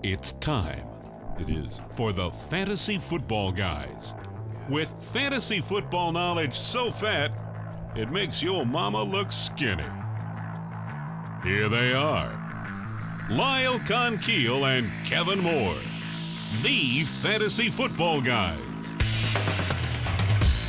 It's time It is. for the Fantasy Football Guys. With fantasy football knowledge so fat, it makes your mama look skinny. Here they are, Lyle Conkeal and Kevin Moore, the Fantasy Football Guys.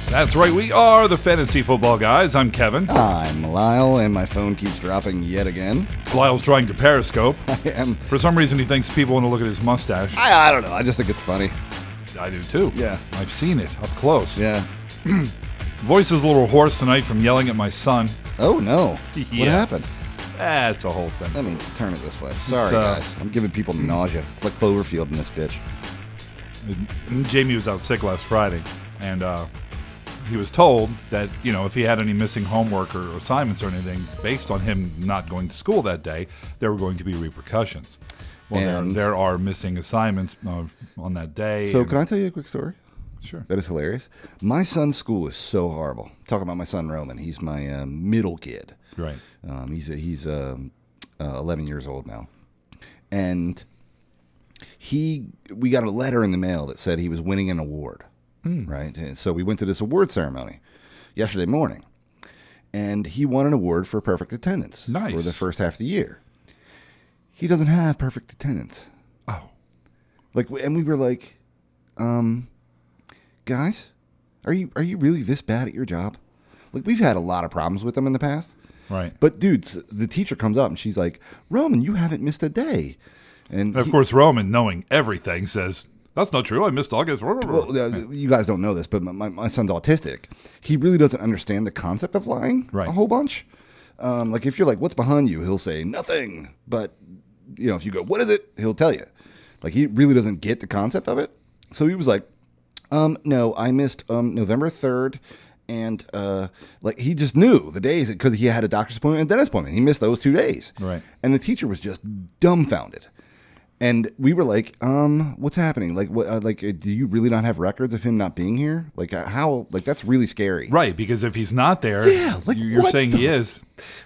That's right. We are the Fantasy Football Guys. I'm Kevin. I'm Lyle, and my phone keeps dropping yet again. Lyle's trying to Periscope. I am. For some reason, he thinks people want to look at his mustache. I don't know. I just think it's funny. I do too. Yeah. I've seen it up close. Yeah. Voice is a little hoarse tonight from yelling at my son. Oh, no. Yeah. What happened? It's a whole thing. Let me turn it this way. Sorry, guys. I'm giving people nausea. It's like Cloverfield in this bitch. Jamie was out sick last Friday, and he was told that, if he had any missing homework or assignments or anything, based on him not going to school that day, there were going to be repercussions. Well, there are missing assignments on that day. So can I tell you a quick story? Sure. That is hilarious. My son's school is so horrible. Talking about my son Roman. He's my middle kid. Right. He's 11 years old now. And we got a letter in the mail that said he was winning an award. Right. And so we went to this award ceremony yesterday morning. And he won an award for perfect attendance for the first half of the year. He doesn't have perfect attendance. Oh. And we were like, guys, are you really this bad at your job? Like, we've had a lot of problems with them in the past. Right. But, dude, the teacher comes up and she's like, Roman, you haven't missed a day. And of course, Roman, knowing everything, says, that's not true. I missed August. Well, you guys don't know this, but my son's autistic. He really doesn't understand the concept of lying a whole bunch. Like, if you're like, what's behind you? He'll say, nothing. But, if you go, what is it? He'll tell you. Like, he really doesn't get the concept of it. So he was like, no, I missed November 3rd. And he just knew the days because he had a doctor's appointment and a dentist appointment. He missed those 2 days. Right. And the teacher was just dumbfounded. And we were like, what's happening? Like, what? Do you really not have records of him not being here? Like, how? Like, that's really scary. Right, because if he's not there, you're saying he is.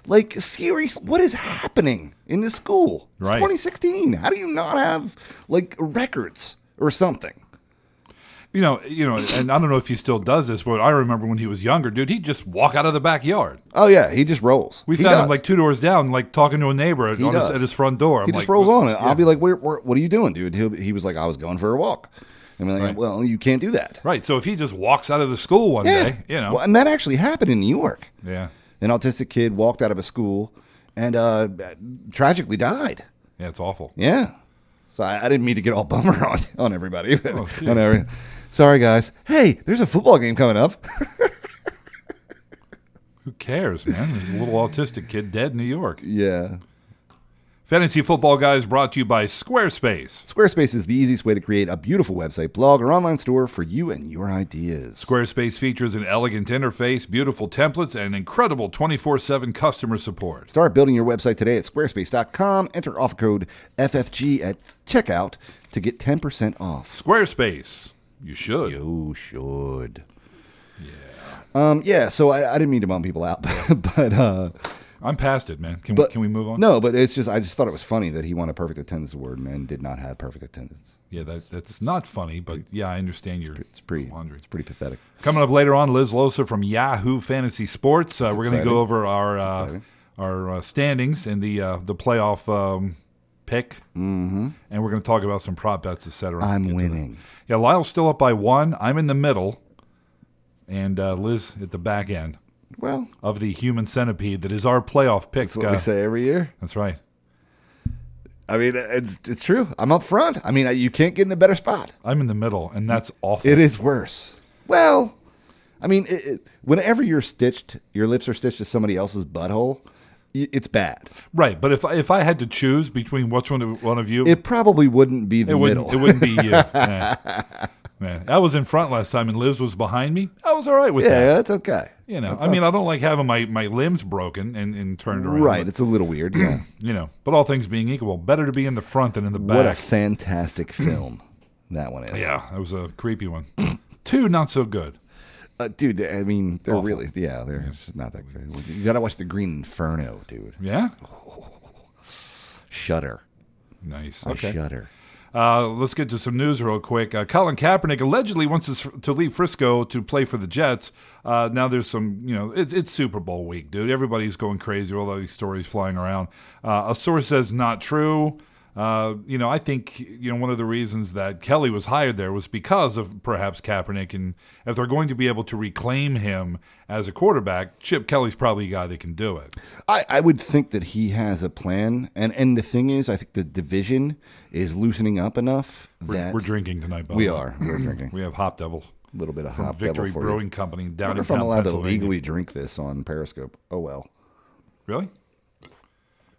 Like, seriously, what is happening in this school? It's 2016. How do you not have, records or something? And I don't know if he still does this, but I remember when he was younger, dude, he'd just walk out of the backyard. Oh, yeah, he just rolls. We found him 2 doors down, talking to a neighbor at his front door. He just rolls on it. I'll be like, what are you doing, dude? He was like, I was going for a walk. And we're like, well, you can't do that. Right, so if he just walks out of the school one day, Well, and that actually happened in New York. Yeah. An autistic kid walked out of a school and tragically died. Yeah, it's awful. Yeah. So I didn't mean to get all bummer on everybody. Sorry, guys. Hey, there's a football game coming up. Who cares, man? There's a little autistic kid dead in New York. Yeah. Fantasy Football Guys brought to you by Squarespace. Squarespace is the easiest way to create a beautiful website, blog, or online store for you and your ideas. Squarespace features an elegant interface, beautiful templates, and incredible 24/7 customer support. Start building your website today at squarespace.com. Enter offer code FFG at checkout to get 10% off. Squarespace. You should. You should. Yeah. So I didn't mean to bum people out, but I'm past it, man. Can we move on? No, but I just thought it was funny that he won a perfect attendance award and did not have perfect attendance. Yeah, that's not funny, but I understand it's pretty pathetic. Coming up later on, Liz Losa from Yahoo Fantasy Sports. We're going to go over our standings in the playoff pick, and we're going to talk about some prop bets, etc. I'm winning. Yeah, Lyle's still up by 1. I'm in the middle, and Liz at the back end. Well, of the human centipede that is our playoff pick. That's what we say every year. That's right. I mean, it's true. I'm up front. I mean, you can't get in a better spot. I'm in the middle, and that's awful. It is worse. Well, I mean, whenever your lips are stitched to somebody else's butthole, it's bad. Right, but if I had to choose between which one of you, it probably wouldn't be the middle. It wouldn't be you. Man, I was in front last time, and Liz was behind me. I was all right with that. Yeah, that's okay. I don't like having my limbs broken and turned around. Right, it's a little weird. Yeah. But all things being equal, better to be in the front than in the back. What a fantastic film that one is. Yeah, that was a creepy one. 2, not so good. Dude, I mean, they're awful. they're just not that good. You got to watch The Green Inferno, dude. Yeah? Shudder. Nice. I Okay. shudder. Let's get to some news real quick. Colin Kaepernick allegedly wants to leave Frisco to play for the Jets. Now there's some, it's Super Bowl week, dude. Everybody's going crazy. All these stories flying around. A source says not true. I think, one of the reasons that Kelly was hired there was because of perhaps Kaepernick. And if they're going to be able to reclaim him as a quarterback, Chip Kelly's probably a guy that can do it. I would think that he has a plan. And the thing is, I think the division is loosening up enough that we're drinking tonight, by we the way. are. We're drinking. We have Hop Devils. A little bit of from Hop Victory Devil for Brewing you. Company I down wonder in if I'm town, allowed to Pennsylvania. legally drink this on Periscope. Oh, well. Really?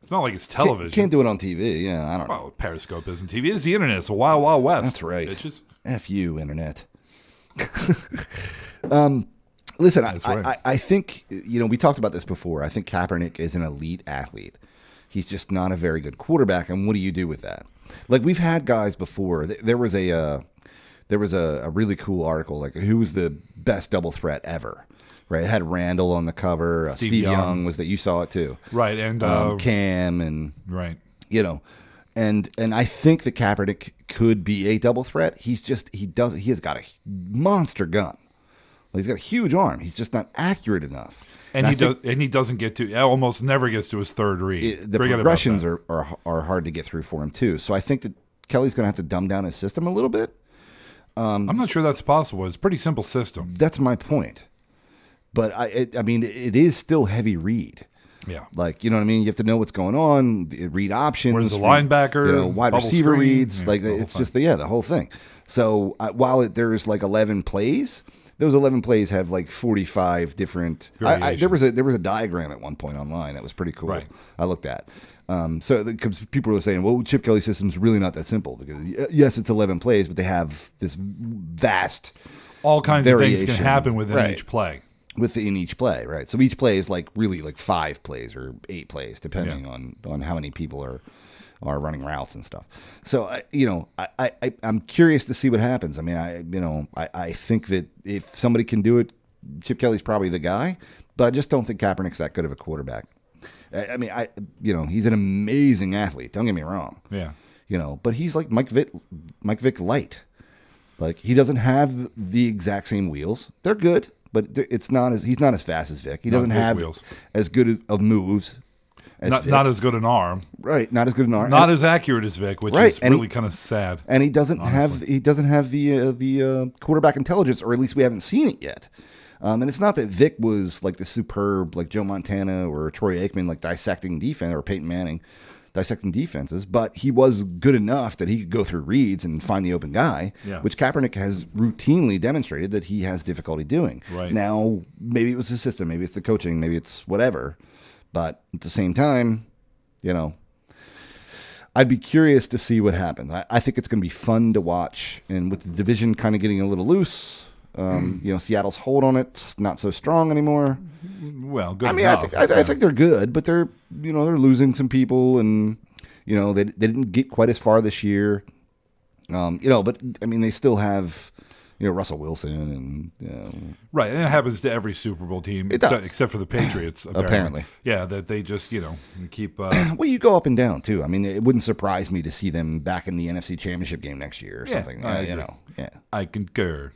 It's not like it's television. Can't do it on TV. Yeah, I don't know. Well, Periscope isn't TV. It's the internet. It's a wild, wild west. That's right. Bitches. F you, internet. Listen, right. I think, we talked about this before. I think Kaepernick is an elite athlete. He's just not a very good quarterback. And what do you do with that? Like, we've had guys before. There was a really cool article, like, who was the best double threat ever? Right, it had Randall on the cover. Steve Young was that. You saw it too, right? And Cam and right, and I think that Kaepernick could be a double threat. He has got a monster gun. He's got a huge arm. He's just not accurate enough. And he doesn't get to, almost never gets to his third read. The progressions are hard to get through for him too. So I think that Kelly's going to have to dumb down his system a little bit. I'm not sure that's possible. It's a pretty simple system. That's my point. But it is still heavy read. Yeah. Like, you know what I mean? You have to know what's going on, read options. Where's the linebacker? Wide receiver screen, reads. It's just the whole thing. So while there's like 11 plays, those 11 plays have like 45 different. There was a diagram at one point online that was pretty cool. Right. I looked at. Because people were saying, well, Chip Kelly's system's really not that simple. Because yes, it's 11 plays, but they have this vast all kinds variation. of things can happen within each play. Within each play, right? So each play is like really like 5 plays or 8 plays, depending on how many people are running routes and stuff. So I'm curious to see what happens. I mean, I think that if somebody can do it, Chip Kelly's probably the guy. But I just don't think Kaepernick's that good of a quarterback. I mean, he's an amazing athlete. Don't get me wrong. Yeah. But he's like Mike Vick light. Like, he doesn't have the exact same wheels. They're good. But he's not as fast as Vic. He doesn't have wheels. As good of moves as Vic. Not as good an arm. Right, not as good an arm. Not as accurate as Vic, which is really kind of sad. And he doesn't have the quarterback intelligence, or at least we haven't seen it yet. And it's not that Vic was like the superb, like Joe Montana or Troy Aikman, like dissecting defense, or Peyton Manning dissecting defenses, but he was good enough that he could go through reads and find the open guy, which Kaepernick has routinely demonstrated that he has difficulty doing. Right. Now, maybe it was the system, maybe it's the coaching, maybe it's whatever, but at the same time, I'd be curious to see what happens. I think it's going to be fun to watch, and with the division kind of getting a little loose, Seattle's hold on it's not so strong anymore. Well, good. I mean, I think they're good, but they're losing some people, and they didn't get quite as far this year. But I mean, they still have Russell Wilson and right, and it happens to every Super Bowl team except for the Patriots. Apparently, yeah, that they just keep. Well, you go up and down too. I mean, it wouldn't surprise me to see them back in the NFC Championship game next year or something. I concur.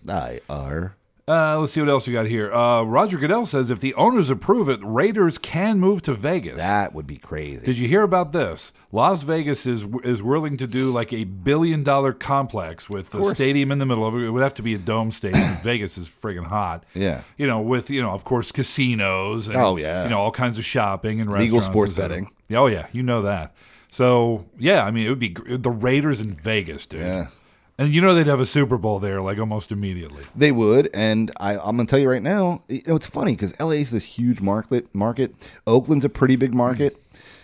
Let's see what else we got here. Roger Goodell says if the owners approve it, Raiders can move to Vegas. That would be crazy. Did you hear about this? Las Vegas is willing to do like $1 billion complex with the stadium in the middle of it. It would have to be a dome stadium. Vegas is friggin' hot. Yeah. With of course casinos and all kinds of shopping and restaurants. Legal sports betting. Oh yeah, you know that. So yeah, I mean it would be the Raiders in Vegas, dude. Yeah. And they'd have a Super Bowl there, like almost immediately. They would, and I'm going to tell you right now, it's funny because LA is this huge market. Oakland's a pretty big market,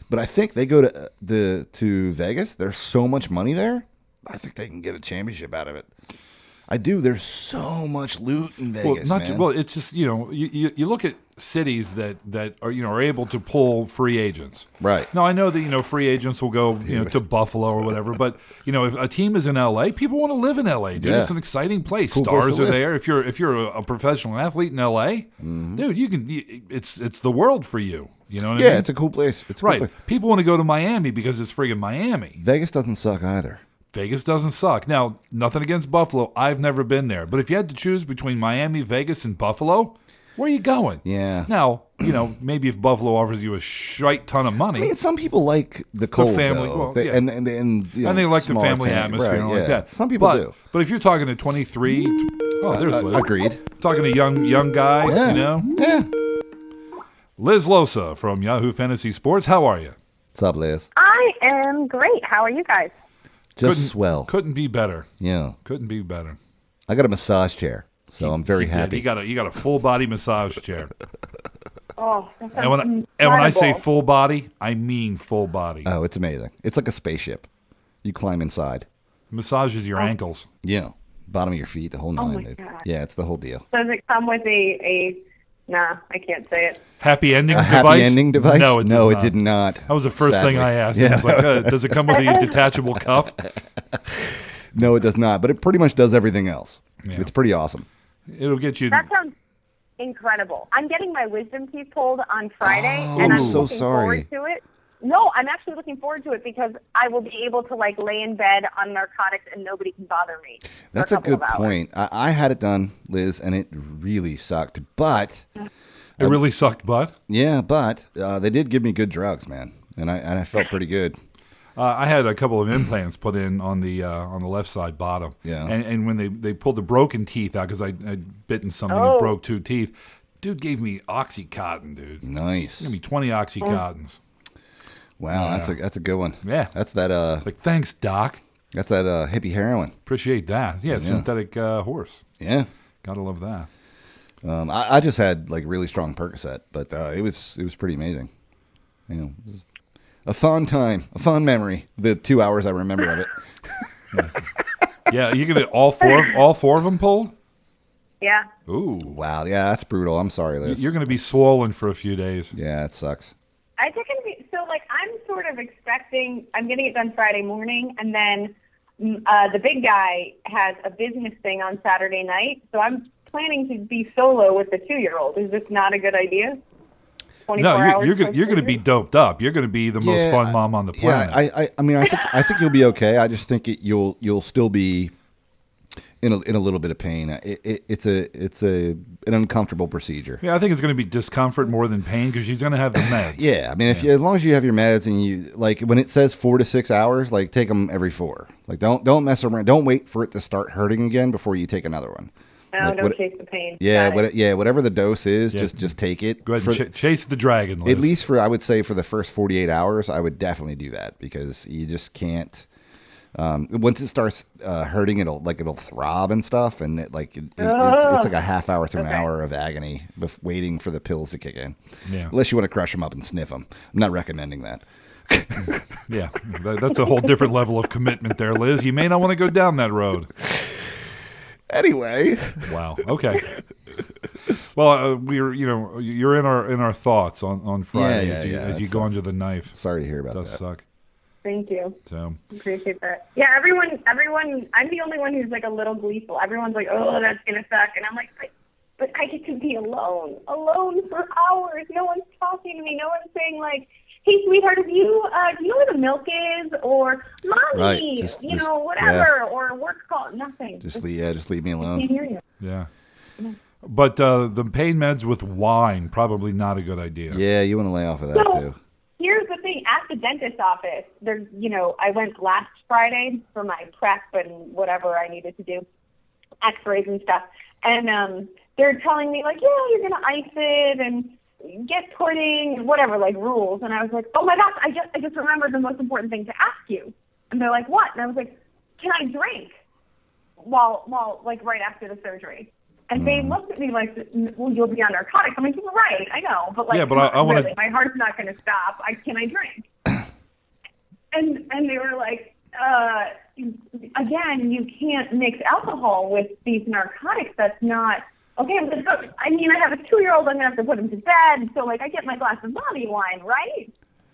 but I think they go to Vegas. There's so much money there. I think they can get a championship out of it. I do. There's so much loot in Vegas. Well, it's just you look at cities that are able to pull free agents. Right. Now I know that free agents will go to Buffalo or whatever, but if a team is in LA, people want to live in LA, dude. Yeah. It's an exciting place. Cool Stars place to are live. there. If you're a professional athlete in LA, dude, you can. It's the world for you. You know what I mean? Yeah, it's a cool place. It's a cool right. place. People want to go to Miami because it's friggin' Miami. Vegas doesn't suck either. Vegas doesn't suck. Now, nothing against Buffalo. I've never been there. But if you had to choose between Miami, Vegas, and Buffalo, where are you going? Yeah. Now, maybe if Buffalo offers you a shite ton of money. I mean, some people like the cold, family, though. well, and they like the family atmosphere and all like that. Some people do. But if you're talking to 23, there's Liz. Agreed. Talking to a young guy, Yeah. Liz Losa from Yahoo Fantasy Sports. How are you? What's up, Liz? I am great. How are you guys? Swell. Couldn't be better. Yeah. Couldn't be better. I got a massage chair, so I'm very happy. You got a full body massage chair. Oh, that And when I say full body, I mean full body. Oh, it's amazing. It's like a spaceship. You climb inside. Massages your ankles. Yeah. Bottom of your feet, the whole nine. my God. Yeah, it's the whole deal. Does it come with a nah, I can't say it. Happy ending A device? happy ending device? No, it did not. That was the first Sadly. thing I asked. Yeah. I was like, does it come with a detachable cuff? No, it does not. But it pretty much does everything else. Yeah. It's pretty awesome. It'll get you. That sounds incredible. I'm getting my wisdom teeth pulled on Friday, Oh, and I'm I'm so looking sorry. forward to it. No, I'm actually looking forward to it because I will be able to lay in bed on narcotics and nobody can bother me. That's a good point. I had it done, Liz, and it really sucked. But It really sucked butt. yeah, but they did give me good drugs, man, and I felt pretty good. I had a couple of implants put in on the left side bottom. Yeah. And when they pulled the broken teeth out because I'd bitten something and broke 2 teeth, dude gave me Oxycontin, dude. Nice. Gave me 20 Oxycontins. Wow, that's a good one. Yeah. That's that Like, thanks, Doc. that's that hippie heroin. Appreciate that. Yeah, synthetic horse. Yeah. Gotta love that. I just had really strong Percocet, but it was pretty amazing. You know, it was a fun time, a fun memory. The 2 hours I remember of it. Yeah, you get all four of them pulled? Yeah. Ooh. Wow, yeah, that's brutal. I'm sorry, Liz. You're going to be swollen for a few days. Yeah, it sucks. I think I'm sort of expecting, I'm getting it done Friday morning, and then the big guy has a business thing on Saturday night, so I'm planning to be solo with the 2-year-old. Is this not a good idea? 24 No, hours you're going to be doped up. You're going to be the most fun mom on the planet. Yeah, I mean, I think you'll be okay. I just think you'll still be in a little bit of pain. It's an uncomfortable procedure. Yeah, I think it's going to be discomfort more than pain because she's going to have the meds. Yeah, I mean, as long as you have your meds and you when it says 4 to 6 hours, take them every 4. Don't mess around. Don't wait for it to start hurting again before you take another one. No, don't chase the pain. Yeah, whatever the dose is, just take it. Go ahead and chase the dragon, Liz. At least I would say for the first 48 hours, I would definitely do that because you just can't. Once it starts hurting, it'll throb and stuff, and it's like a half hour to an hour of agony waiting for the pills to kick in. Yeah. Unless you want to crush them up and sniff them. I'm not recommending that. Yeah, that's a whole different level of commitment there, Liz. You may not want to go down that road. Anyway. Wow. Okay. Well, you're in our thoughts on Friday as you go under the knife. Sorry to hear about it does that. Suck. Thank you. So appreciate that. Yeah, everyone. I'm the only one who's a little gleeful. Everyone's like, "Oh, that's gonna suck," and I'm like, "But I get to be alone for hours. No one's talking to me. No one's saying hey, sweetheart, do you know where the milk is? Or mommy, right. whatever, or work call, nothing. Just leave me alone. I can't hear you. Yeah. But the pain meds with wine, probably not a good idea. Yeah, you want to lay off of that too. Here's the thing. At the dentist's office, there's, I went last Friday for my prep and whatever I needed to do, x-rays and stuff. And they're telling me, you're going to ice it and get pudding, whatever, rules. And I was like, oh my gosh, I just remembered the most important thing to ask you. And they're like, what? And I was like, can I drink while right after the surgery? And they looked at me well, you'll be on narcotics. I'm like, you're right, I know. But yeah, but I want really, my heart's not going to stop. Can I drink? and they were like, again, you can't mix alcohol with these narcotics. That's not... Okay, I have a 2-year-old. I'm going to have to put him to bed. So, I get my glass of mommy wine, right?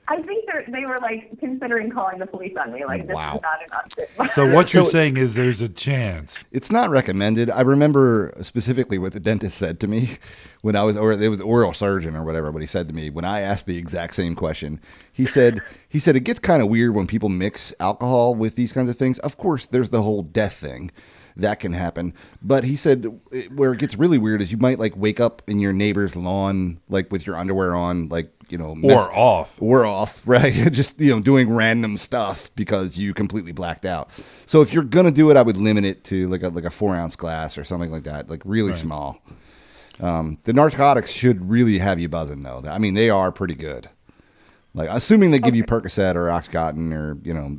I think they were like considering calling the police on me. Like, this Wow. is not enough. So what you're saying is there's a chance. It's not recommended. I remember specifically what the dentist said to me when I was, or it was oral surgeon or whatever, but he said to me when I asked the exact same question, he said it gets kind of weird when people mix alcohol with these kinds of things. Of course, there's the whole death thing. That can happen. But he said where it gets really weird is you might like wake up in your neighbor's lawn, like with your underwear on, like, or off, right? Just, doing random stuff because you completely blacked out. So if you're going to do it, I would limit it to like a 4-ounce glass or something like that, like really small. The narcotics should really have you buzzing though. I mean, they are pretty good. Like assuming they give you Percocet or Oxycontin or,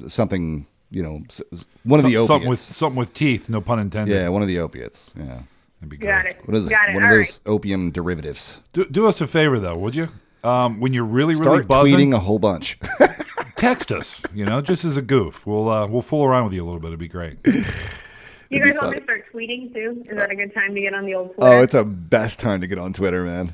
something, one of the opiates. Something with teeth, no pun intended. Yeah, one of the opiates. Yeah. That'd be great. Got it. What is it? Got it. One of those opium derivatives. Do us a favor though, would you? When you're really Start buzzing, tweeting a whole bunch. text us. Just as a goof. We'll fool around with you a little bit. It'd be great. You guys want me to start tweeting too? Is that a good time to get on the old Twitter? Oh, it's a best time to get on Twitter, man.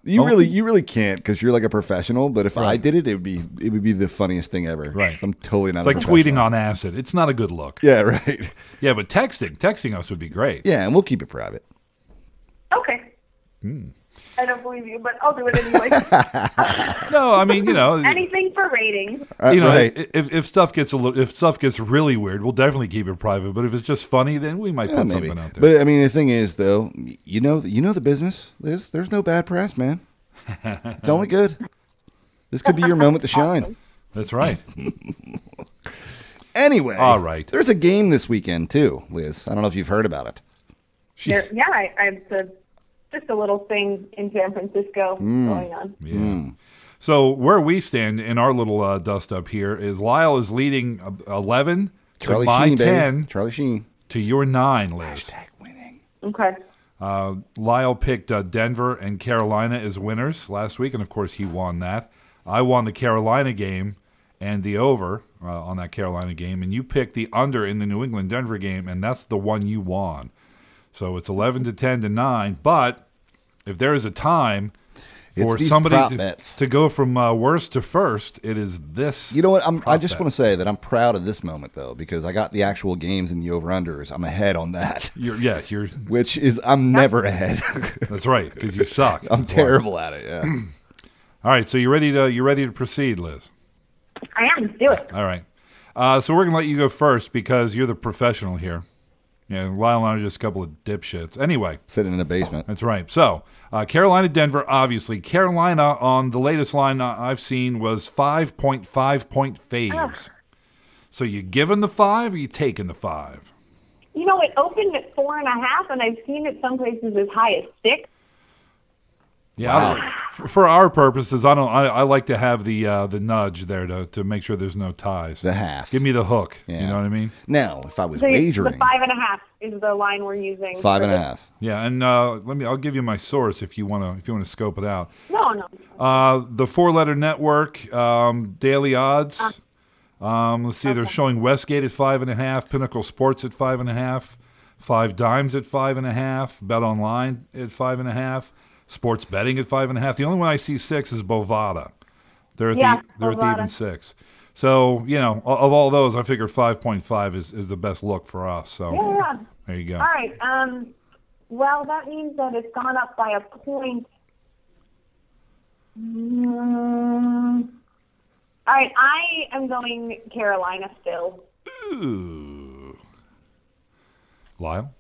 You really can't because you're like a professional. But if I did it, it would be the funniest thing ever. Right. I'm totally not. It's like tweeting on acid. It's not a good look. Yeah, right. Yeah, but texting us would be great. Yeah, and we'll keep it private. Okay. I don't believe you, but I'll do it anyway. No, I mean, anything for ratings. Right. if stuff gets really weird, we'll definitely keep it private. But if it's just funny, then we might put something out there. But I mean, the thing is, though, you know the business. There's no bad press, man. It's only good. This could be your moment to shine. That's right. Anyway, all right. There's a game this weekend too, Liz. I don't know if you've heard about it. Just a little thing in San Francisco going on. Yeah. So where we stand in our little dust up here is Lyle is leading 11 Charlie to my Sheen, 10 baby. Charlie Sheen to your 9, Liz. Hashtag winning. Okay. Lyle picked Denver and Carolina as winners last week, and of course he won that. I won the Carolina game and the over on that Carolina game, and you picked the under in the New England-Denver game, and that's the one you won. So it's 11 to 10 to 9, but if there is a time for somebody to go from worst to first, it is this. You know what? I just want to say that I'm proud of this moment, though, because I got the actual games in the over-unders. I'm ahead on that. I'm never ahead. That's right, because you suck. I'm terrible at it, yeah. All right, so you ready to proceed, Liz? I am. Do it. All right. So we're going to let you go first because you're the professional here. Yeah, Lyle and I are just a couple of dipshits. Anyway. Sitting in the basement. That's right. So, Carolina, Denver, obviously. Carolina, on the latest line I've seen, was 5.5 point faves. So you giving the 5 or you taking the 5? It opened at 4.5, and I've seen it some places as high as 6. Yeah, wow. For our purposes, I like to have the nudge there to make sure there's no ties. The half. Give me the hook. Yeah. You know what I mean? Now, if I was wagering, the 5.5 is the line we're using. 5.5. Yeah, and I'll give you my source if you want to scope it out. No. The 4-letter network, Daily Odds. Let's see, they're showing Westgate at 5.5, Pinnacle Sports at 5.5, 5 Dimes at 5.5, Bet Online at 5.5. Sports betting at 5.5. The only one I see 6 is Bovada. They're at the even 6. So, of all those, I figure 5.5 is the best look for us. So there you go. All right. Well, that means that it's gone up by a point. All right. I am going Carolina still. Ooh. Lyle?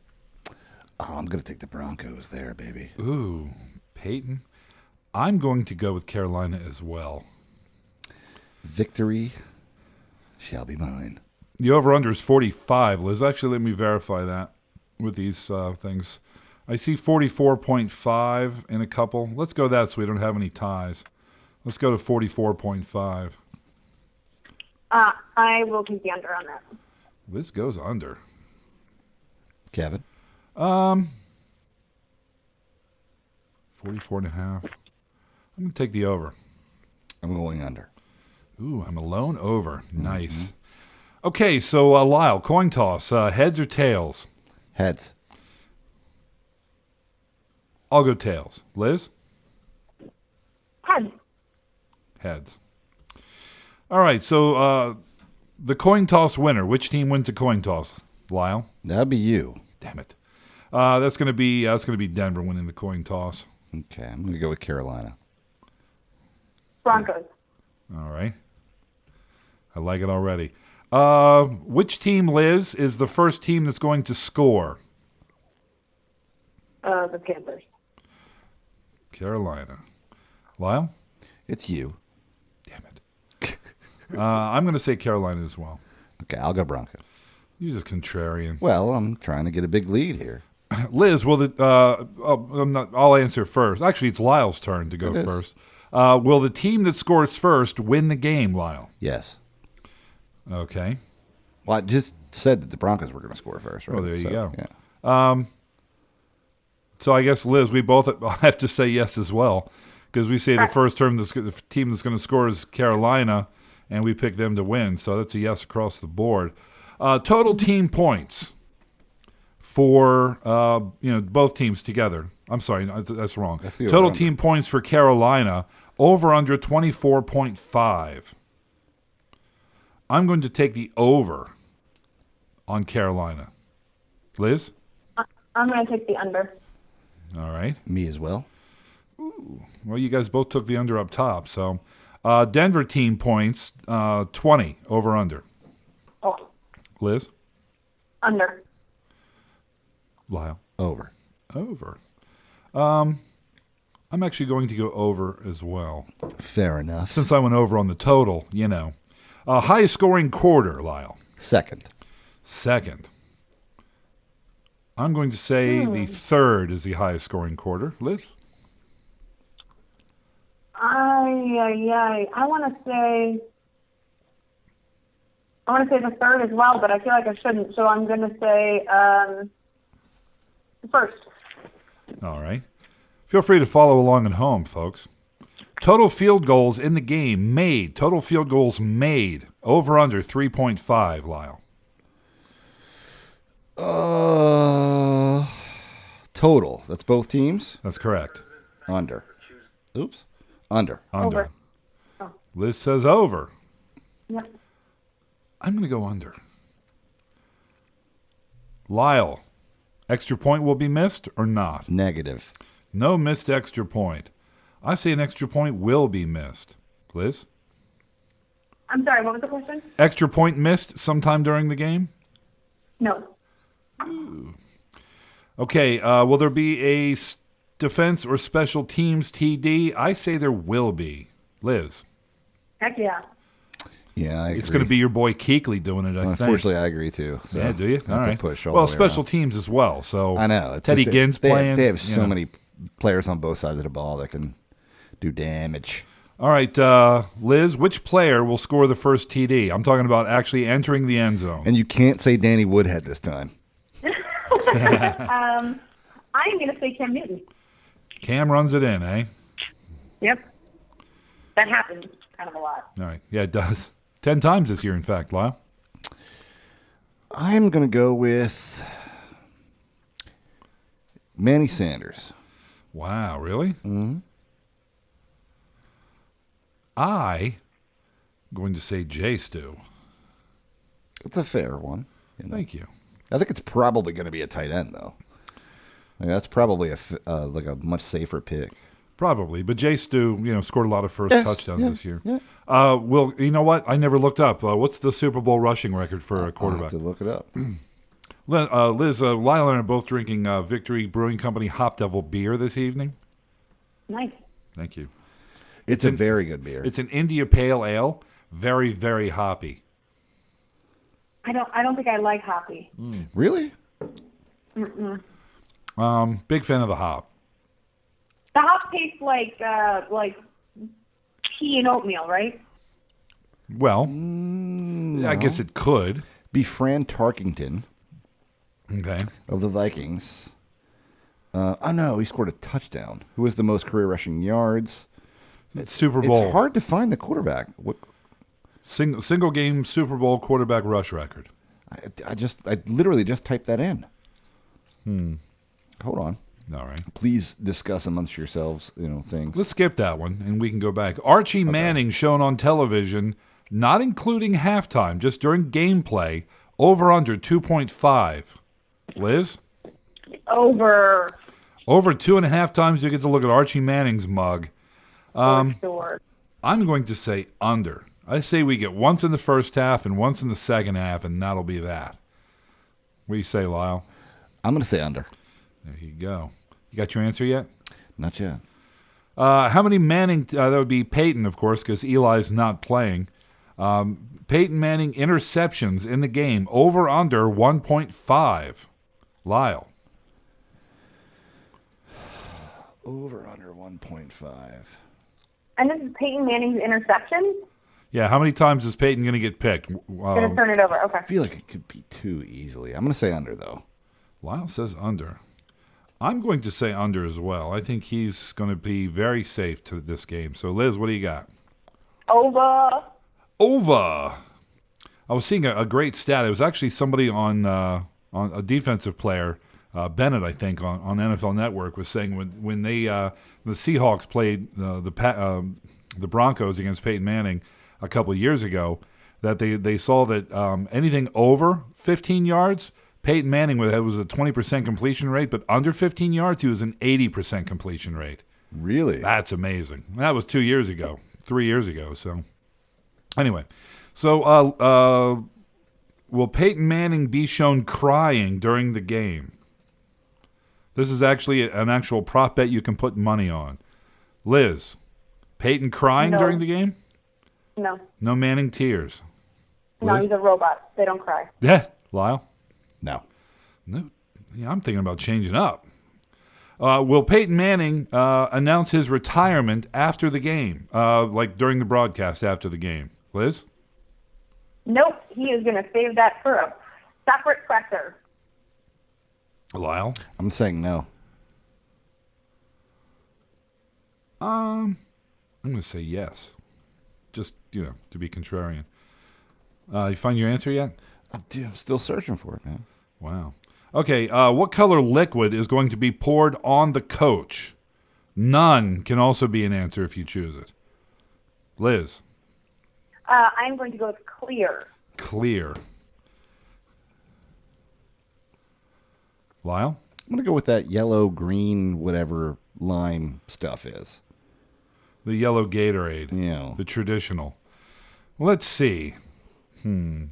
Oh, I'm going to take the Broncos there, baby. Ooh. Peyton? I'm going to go with Carolina as well. Victory shall be mine. The over-under is 45, Liz. Actually, let me verify that with these things. I see 44.5 in a couple. Let's go that so we don't have any ties. Let's go to 44.5. I will keep the under on that. Liz goes under. Kevin? 44.5. I'm going to take the over. I'm going under. Ooh, I'm alone over. Nice. Okay, so Lyle, coin toss. Heads or tails? Heads. I'll go tails. Liz? Heads. Heads. All right, so the coin toss winner. Which team wins the coin toss? Lyle? That'd be you. Damn it. That's gonna be Denver winning the coin toss. Okay, I'm gonna go with Carolina. Broncos. All right. I like it already. Which team, Liz, is the first team that's going to score? The Panthers. Carolina. Lyle? It's you. Damn it. I'm going to say Carolina as well. Okay, I'll go Broncos. You're just contrarian. Well, I'm trying to get a big lead here. Liz, I'll answer first. Actually, it's Lyle's turn to go first. Will the team that scores first win the game, Lyle? Yes. Okay. Well, I just said that the Broncos were going to score first, right? Well, there you go. Yeah. So I guess, Liz, we both have to say yes as well, because we say the first team that's going to score is Carolina, and we pick them to win. So that's a yes across the board. Total team points for both teams together. I'm sorry, that's wrong. That's the total over-under. team points for Carolina, over under 24.5. I'm going to take the over on Carolina. Liz? I'm going to take the under. All right. Me as well. Well, you guys both took the under up top. So Denver team points, 20, over under. Oh, Liz? under. Lyle? Over. Over. I'm actually going to go over as well. Fair enough. Since I went over on the total, highest scoring quarter, Lyle. Second. I'm going to say the third is the highest scoring quarter. Liz? I want to say the third as well, but I feel like I shouldn't, so I'm going to say the first. All right. Feel free to follow along at home, folks. Total field goals in the game made. Total field goals made. Over under 3.5, Lyle. Total. That's both teams? That's correct. Under. Oops. Under. Over. Oh. Liz says over. Yep. I'm going to go under. Lyle, extra point will be missed or not? Negative. No missed extra point. I say an extra point will be missed. Liz? I'm sorry, what was the question? Extra point missed sometime during the game? No. Okay, will there be a defense or special teams TD? I say there will be. Liz? Heck yeah. Yeah, I agree. It's going to be your boy Keekley doing it, I think. Unfortunately, I agree too. So Yeah, do you? That's All right. a push all well, the way special around. teams as well. So I know. It's Teddy just- Ginn's playing. They have so many players on both sides of the ball that can do damage. All right, Liz, which player will score the first TD? I'm talking about actually entering the end zone. And you can't say Danny Woodhead this time. I'm going to say Cam Newton. Cam runs it in, eh? Yep. That happens kind of a lot. All right. Yeah, it does. 10 times this year, in fact, Lyle. I'm going to go with Manny Sanders. Wow, really? Mm-hmm. I'm going to say Jay Stu. It's a fair one. Thank you. I think it's probably going to be a tight end, though. I mean, that's probably a much safer pick. Probably, but Jay Stu, scored a lot of first touchdowns this year. Yeah. Well, you know what? I never looked up. What's the Super Bowl rushing record for a quarterback? I'll have to look it up. Liz, Lyle and I are both drinking Victory Brewing Company Hop Devil beer this evening. Nice. Thank you. It's a very good beer. It's an India Pale Ale, very, very hoppy. I don't think I like hoppy. Really? Big fan of the hop. The hop tastes like tea and oatmeal, right? Well, I guess it could. Be Fran Tarkington Okay. of the Vikings. Oh, no, he scored a touchdown. Who has the most career rushing yards? Super Bowl. It's hard to find the quarterback. What? Single game Super Bowl quarterback rush record. I literally just typed that in. Hold on. All right. Please discuss amongst yourselves, things. Let's skip that one and we can go back. Archie Manning shown on television not including halftime, just during gameplay, over under 2.5. Liz? Over. Over 2.5 times you get to look at Archie Manning's mug. For sure. I'm going to say under. I say we get once in the first half and once in the second half, and that'll be that. What do you say, Lyle? I'm going to say under. There you go. You got your answer yet? Not yet. How many Manning, that would be Peyton, of course, because Eli's not playing. Peyton Manning interceptions in the game, over under 1.5. Lyle. Over under 1.5. And this is Peyton Manning's interception? Yeah, how many times is Peyton going to get picked? Going to turn it over. Okay. I feel like it could be too easily. I'm going to say under, though. Lyle says under. I'm going to say under as well. I think he's going to be very safe to this game. So, Liz, what do you got? Over. Over. I was seeing a great stat. It was actually somebody on a defensive player, Bennett, I think, on NFL Network, was saying when they the Seahawks played the Broncos against Peyton Manning a couple of years ago, that they saw that anything over 15 yards, Peyton Manning was a 20% completion rate, but under 15 yards, he was an 80% completion rate. Really? That's amazing. That was 3 years ago. So, anyway, so will Peyton Manning be shown crying during the game? This is actually an actual prop bet you can put money on. Liz, Peyton crying during the game? No. No Manning tears. No, Liz? he's a robot. They don't cry. Yeah. Lyle? No. Yeah, I'm thinking about changing up. Will Peyton Manning announce his retirement after the game, like during the broadcast after the game? Liz? Nope. He is going to save that for a separate presser. Lyle? I'm saying no. I'm going to say yes. Just, to be contrarian. You find your answer yet? Dude, I'm still searching for it, man. Wow. Okay, what color liquid is going to be poured on the coach? None can also be an answer if you choose it. Liz? I'm going to go with clear. Clear. Lyle? I'm going to go with that yellow, green, whatever lime stuff is. The yellow Gatorade. Yeah. The traditional. Let's see. Neither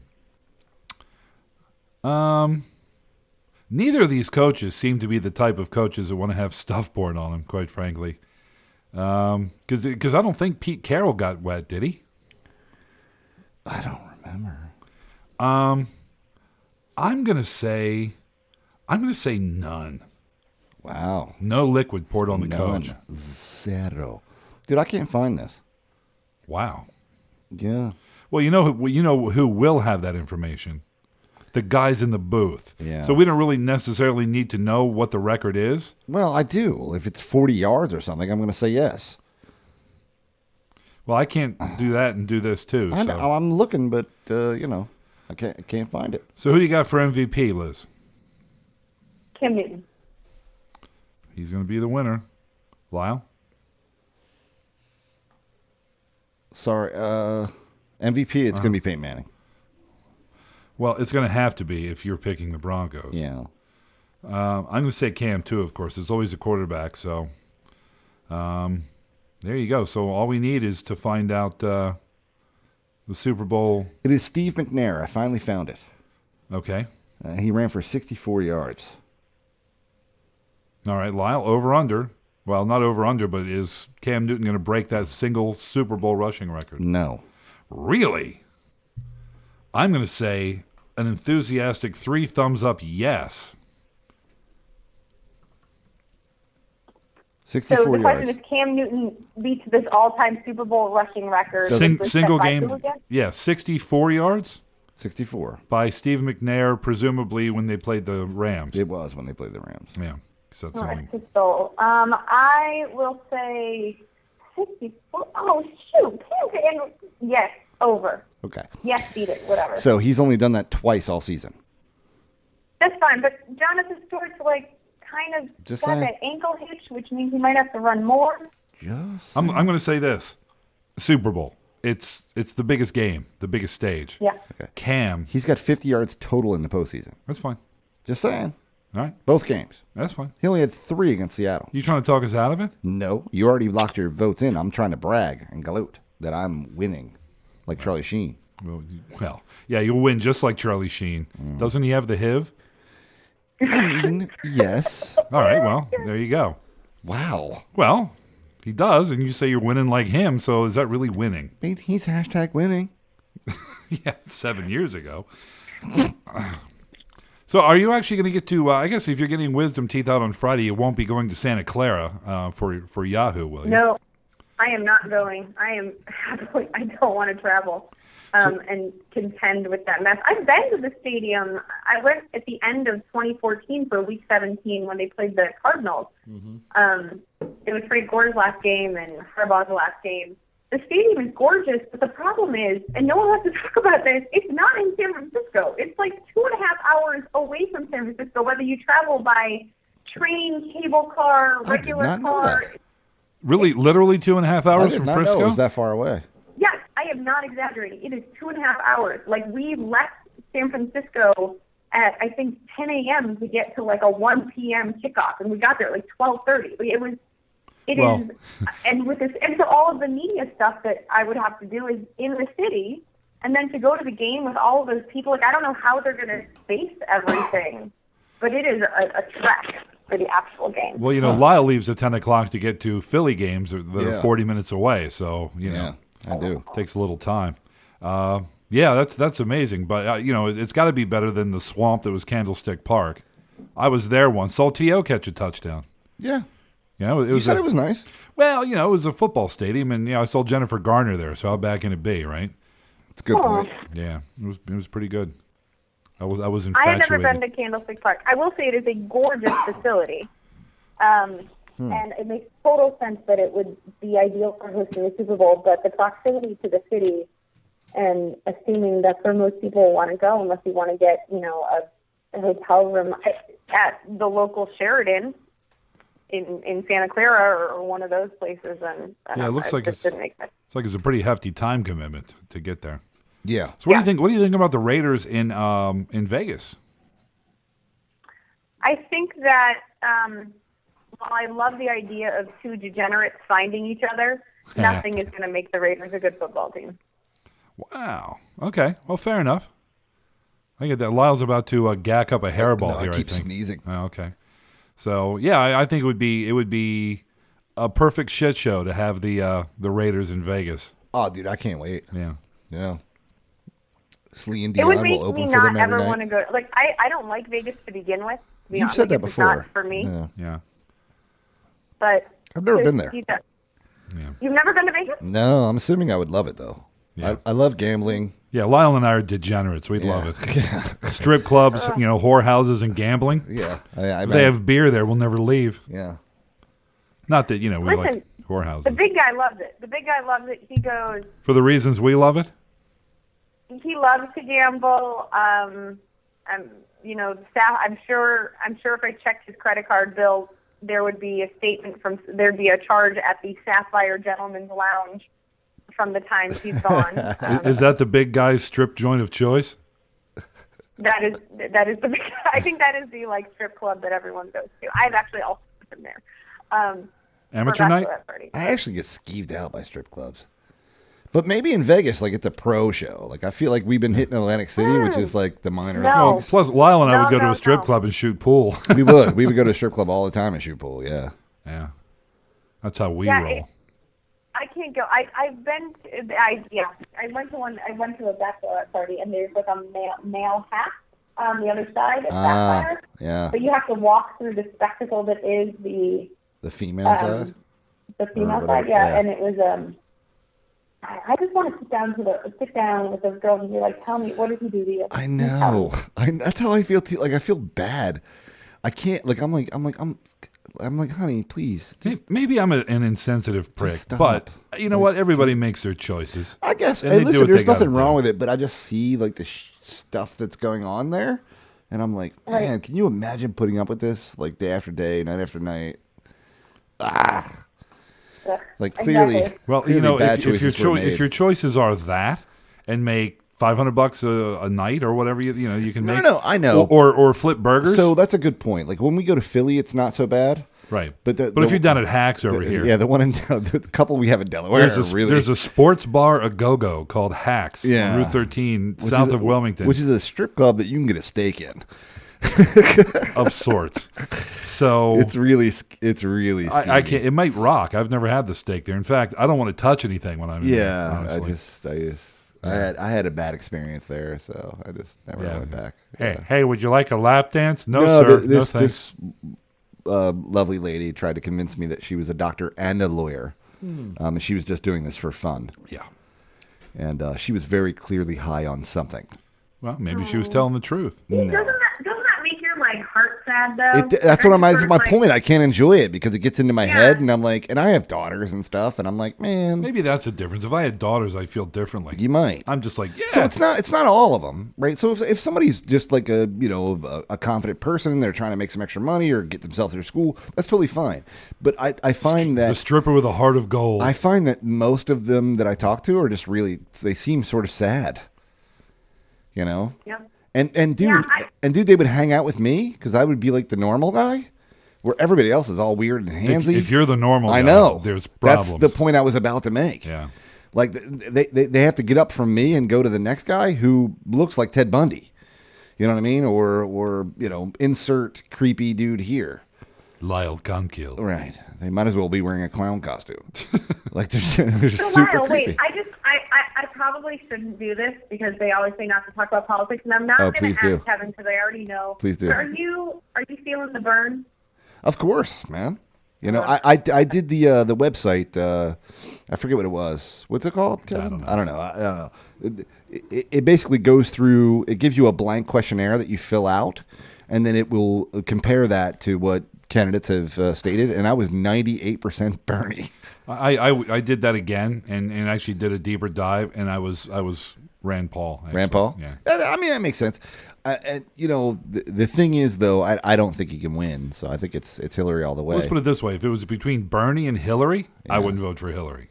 of these coaches seem to be the type of coaches that want to have stuff poured on them, quite frankly. Because I don't think Pete Carroll got wet, did he? I don't remember. I'm gonna say none. Wow. No liquid poured on the coach. Zero. Dude, I can't find this. Wow. Yeah. Well, you know who will have that information? The guys in the booth. Yeah. So we don't really necessarily need to know what the record is. Well, I do. If it's 40 yards or something, I'm going to say yes. Well, I can't do that and do this too. I know, I'm looking, but I can't find it. So who do you got for MVP, Liz? Cam Newton. He's going to be the winner. Lyle? Sorry, MVP. It's going to be Peyton Manning. Well, it's going to have to be if you're picking the Broncos. Yeah. I'm going to say Cam too. Of course, it's always a quarterback. So, there you go. So all we need is to find out the Super Bowl. It is Steve McNair. I finally found it. Okay. He ran for 64 yards. All right, Lyle, over under. Well, not over under, but is Cam Newton going to break that single Super Bowl rushing record? No. Really? I'm going to say an enthusiastic 3 thumbs up yes. 64 So the question yards. is, Cam Newton beats this all-time Super Bowl rushing record. Single set by game. who again? Yeah, 64 yards 64. by Steve McNair, presumably when they played the Rams. It was when they played the Rams. Yeah. So that's All only, right, so, I will say 64. Oh, shoot. Yes, over. Okay. Yes, beat it, whatever. So he's only done that twice all season. That's fine, but Jonathan Stewart's kind of Just got saying. that ankle hitch, which means he might have to run more. Just I'm going to say this. Super Bowl. it's the biggest game, the biggest stage. Yeah. Okay. Cam, He's got 50 yards total in the postseason. that's fine. Just saying. All right, Both games. that's fine. He only had 3 against Seattle. You trying to talk us out of it? No, you already locked your votes in. I'm trying to brag and gloat that I'm winning, like Charlie Sheen. Well, yeah, you'll win just like Charlie Sheen. Doesn't he have the HIV? I mean, yes. All right, well, there you go. Wow. Well, he does, and you say you're winning like him, so is that really winning? I mean, he's #winning. Yeah, 7 years ago. So are you actually going to get to, I guess if you're getting wisdom teeth out on Friday, you won't be going to Santa Clara for Yahoo, will you? No, I am not going. I don't want to travel and contend with that mess. I've been to the stadium. I went at the end of 2014 for Week 17 when they played the Cardinals. Mm-hmm. It was Frank Gore's last game and Harbaugh's last game. The stadium is gorgeous, but the problem is, and no one wants to talk about this, it's not in San Francisco. It's like 2.5 hours away from San Francisco, whether you travel by train, cable car, regular I did not car. know that. Really, literally 2.5 hours I did from not Frisco? know it was that far away. Yes, I am not exaggerating. It is 2.5 hours. Like, we left San Francisco at, I think, 10 a.m. to get to, like, a 1 p.m. kickoff, and we got there at, like, 12:30. It is, and with this, and so all of the media stuff that I would have to do is in the city, and then to go to the game with all of those people, like, I don't know how they're going to space everything, but it is a trek for the actual game. Well, Lyle leaves at 10 o'clock to get to Philly games that are 40 minutes away, so, Yeah, I do. takes a little time. Yeah, that's amazing, but, it's got to be better than the swamp that was Candlestick Park. I was there once. Saw T.O. catch a touchdown. Yeah. You said it was nice. Well, it was a football stadium, and I saw Jennifer Garner there, so how bad can it be, right? It's a good point. Yeah, it was pretty good. I was I infatuated. have never been to Candlestick Park. I will say it is a gorgeous facility, and it makes total sense that it would be ideal for hosting the Super Bowl. But the proximity to the city, and assuming that's where most people want to go, unless you want to get a hotel room at the local Sheraton in Santa Clara or one of those places, and it looks like it didn't make sense. It's like it's a pretty hefty time commitment to get there. Yeah. So what do you think? What do you think about the Raiders in Vegas? I think that while I love the idea of two degenerates finding each other, nothing is going to make the Raiders a good football team. Wow. Okay. Well, fair enough. I get that. Lyle's about to gack up a hairball here. I keep think. sneezing. Oh, okay. So yeah, I think it would be a perfect shit show to have the Raiders in Vegas. Oh, dude, I can't wait. Yeah. Slee and It would Dion make will open me for them not every ever night. want to go. Like, I don't like Vegas to begin with. To be You've honest. said that It's before. not for me. Yeah. But I've never been there. Yeah. You've never been to Vegas? No, I'm assuming I would love it though. Yeah. I love gambling. Yeah, Lyle and I are degenerates. We'd love it. Strip clubs, whorehouses, and gambling. Yeah. If they have beer there, we'll never leave. Yeah. Not that, we Listen, like whorehouses. The big guy loves it. The big guy loves it. He goes, For the reasons we love it? he loves to gamble. Staff. I'm sure if I checked his credit card bill, there would be a statement there'd be a charge at the Sapphire Gentleman's Lounge from the time he's gone. Is that the big guy's strip joint of choice? That is the big. I think that is the strip club that everyone goes to. I've actually also been there. Amateur night? I actually get skeeved out by strip clubs. But maybe in Vegas, it's a pro show. I feel like we've been hitting Atlantic City, which is the minor No. leagues. Plus, Lyle and I would go to a strip club and shoot pool. We would. We would go to a strip club all the time and shoot pool, yeah. Yeah. That's how we roll. I can't go. I've been. I went to one. I went to a bachelorette party, and there's a male half on the other side of Sapphire. Yeah. But you have to walk through the spectacle that is the female side. The female side, yeah. And it was I just want to sit down with those girls and be like, tell me, what did he do to you? I know. That's how I feel too. I feel bad. I can't. I'm like, honey, please. Maybe I'm an insensitive prick, but you know what? Everybody makes their choices. I guess. And And listen, there's nothing gotta wrong do. with it, but I just see the stuff that's going on there, and I'm like, man, can you imagine putting up with this day after day, night after night? Like clearly, Exactly. Well, clearly bad choices were made. if your choices are that and make $500 a night or whatever you can make. No, I know. Or flip burgers. So that's a good point. Like when we go to Philly, it's not so bad. Right. But if you're down at Hacks over here. Yeah, the one in the couple we have in Delaware. There's a sports bar a go-go called Hacks on Route 13 south of Wilmington. Which is a strip club that you can get a steak in. Of sorts. So it's really skinny. I can't. It might rock. I've never had the steak there. In fact, I don't want to touch anything when I'm in there, honestly. I had a bad experience there, so I just never went back. Hey, would you like a lap dance? No, sir. This lovely lady tried to convince me that she was a doctor and a lawyer, and she was just doing this for fun. Yeah, and she was very clearly high on something. Well, maybe she was telling the truth. Doesn't that make your heart sad though? That's my point. I can't enjoy it because it gets into my head, and I'm like, and I have daughters and stuff, and I'm like, man, maybe that's the difference. If I had daughters, I feel differently. You might. I'm just like, yeah. So it's not all of them, right? So if somebody's just like a confident person, and they're trying to make some extra money or get themselves through school, that's totally fine. But I find that the stripper with a heart of gold. I find that most of them that I talk to are just they seem sort of sad. Yep. And dude, they would hang out with me because I would be like the normal guy, where everybody else is all weird and handsy. If you're the normal guy, I know there's problems. That's the point I was about to make. Yeah, like they have to get up from me and go to the next guy who looks like Ted Bundy. You know what I mean? Or insert creepy dude here. Lyle Conkill. Right. They might as well be wearing a clown costume. Like they're super Lyle, creepy. wait, I probably shouldn't do this because they always say not to talk about politics, and I'm not going to ask Kevin because I already know. Please do. But are you feeling the burn? Of course, man. I did the website. I forget what it was. What's it called, Kevin? I don't know. It basically goes through. It gives you a blank questionnaire that you fill out, and then it will compare that to what candidates have stated. And I was 98% Bernie. I did that again and actually did a deeper dive, and I was Rand Paul. Actually. Rand Paul? Yeah. I mean, that makes sense. And the thing is, though, I don't think he can win. So I think it's Hillary all the way. Let's put it this way: if it was between Bernie and Hillary, I wouldn't vote for Hillary.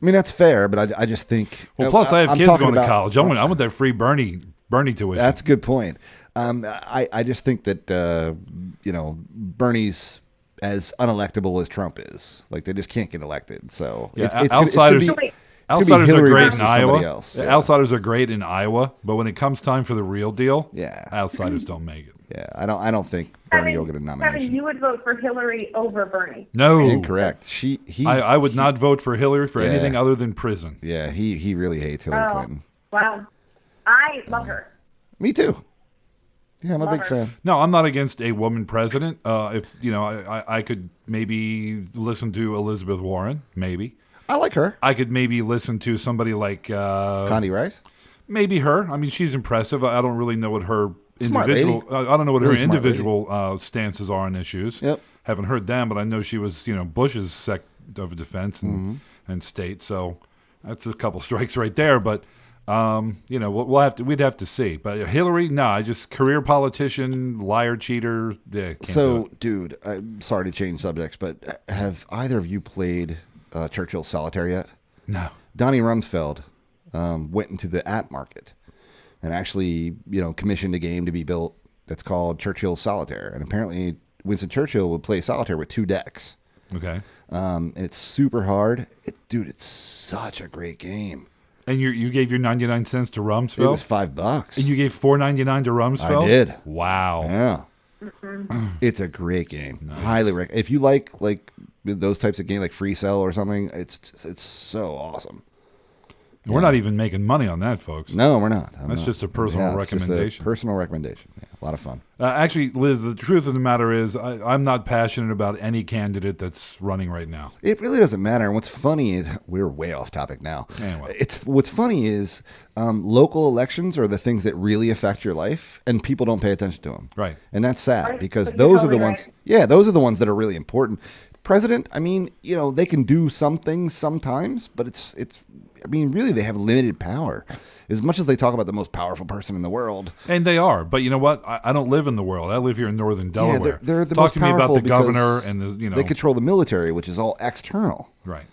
I mean, that's fair, but I just think. Well, plus I have kids going to college. I want that free Bernie tuition. That's a good point. I just think that Bernie's as unelectable as Trump is. Like they just can't get elected. So outsiders are great in Iowa. Outsiders are great in Iowa, but when it comes time for the real deal, outsiders don't make it. Yeah, I don't think Bernie will get a nomination. Kevin, you would vote for Hillary over Bernie. No, incorrect. I would not vote for Hillary for anything other than prison. Yeah, he really hates Hillary Clinton. Wow, I love her. Me too. Yeah, I'm a big fan. No, I'm not against a woman president. If I could maybe listen to Elizabeth Warren, maybe. I like her. I could maybe listen to somebody like Condi Rice. Maybe her. I mean, she's impressive. I don't really know what her individual. I don't know what her individual stances are on issues. Yep. Haven't heard them, but I know she was Bush's Sec of Defense and State. So that's a couple strikes right there. But we'd have to see. But Hillary, just career politician, liar, cheater. Yeah. So, dude, I'm sorry to change subjects, but have either of you played Churchill Solitaire yet? No. Donnie Rumsfeld went into the app market and actually, commissioned a game to be built that's called Churchill Solitaire. And apparently, Winston Churchill would play solitaire with 2 decks. Okay. And it's super hard. It's such a great game. And you gave your 99 cents to Rumsfeld? It was $5. And you gave $4.99 to Rumsfeld? I did. Wow. Yeah. It's a great game. Nice. Highly recommend. If you like those types of games, like Free Cell or something, it's so awesome. We're not even making money on that, folks. No, we're not. That's just a personal recommendation. Just a personal recommendation. Yeah, a lot of fun. Actually, Liz, the truth of the matter is I'm not passionate about any candidate that's running right now. It really doesn't matter. And what's funny is we're way off topic now. Anyway. What's funny is local elections are the things that really affect your life, and people don't pay attention to them. Right. And that's sad because those are the ones. Right. Yeah, those are the ones that are really important. president, I mean, they can do some things sometimes, but it's. I mean, really, they have limited power. As much as they talk about the most powerful person in the world, and they are. But you know what? I don't live in the world. I live here in northern Delaware. Yeah, they're the Talk most to me about powerful the governor because and the they control the military, which is all external. Right.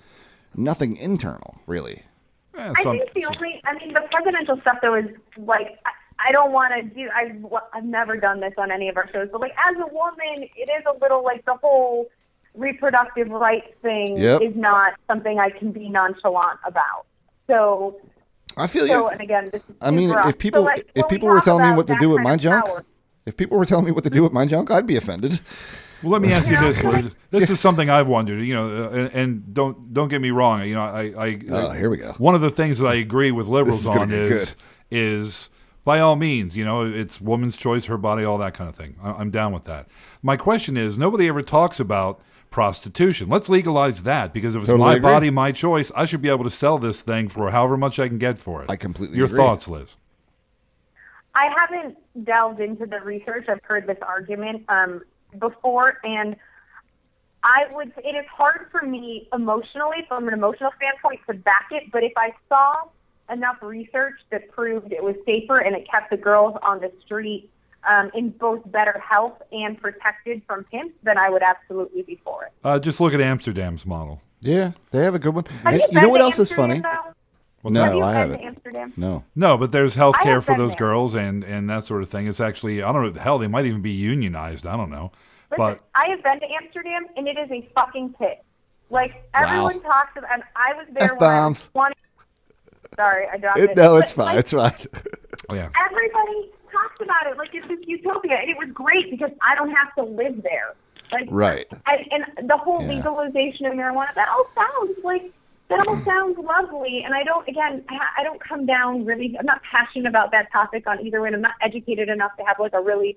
Nothing internal, really. Yeah, I think the presidential stuff though is like I don't want to do. I've never done this on any of our shows, but like as a woman, it is a little like the whole reproductive rights thing is not something I can be nonchalant about. So I feel you. And again, this is if people were telling me what to do with my junk, if people were telling me what to do with my junk, I'd be offended. Well, let me ask you this, Liz. This is something I've wondered. And don't get me wrong. Here we go. One of the things that I agree with liberals on is by all means, it's woman's choice, her body, all that kind of thing. I'm down with that. My question is, nobody ever talks about prostitution. Let's legalize that, because if it's my body, my choice, I should be able to sell this thing for however much I can get for it. I completely agree. Your thoughts, Liz? I haven't delved into the research. I've heard this argument before, and it is hard for me emotionally, from an emotional standpoint, to back it, but if I saw enough research that proved it was safer and it kept the girls on the street in both better health and protected from pimps, then I would absolutely be for it. Just look at Amsterdam's model. Yeah, they have a good one. You know what else is funny? No, I haven't. Amsterdam? No, but there's health care for those girls and that sort of thing. It's actually, I don't know, hell, they might even be unionized. I don't know. Listen, I have been to Amsterdam, and it is a fucking pit. Like, everyone talks about, and I was there when I was 20. Sorry, I dropped it. No, it's fine. It's fine. Yeah. Everybody talks about it like it's this utopia, and it was great because I don't have to live there. Like, right. And the whole legalization of marijuana, that all sounds lovely. And I don't come down really, I'm not passionate about that topic on either way, and I'm not educated enough to have like a really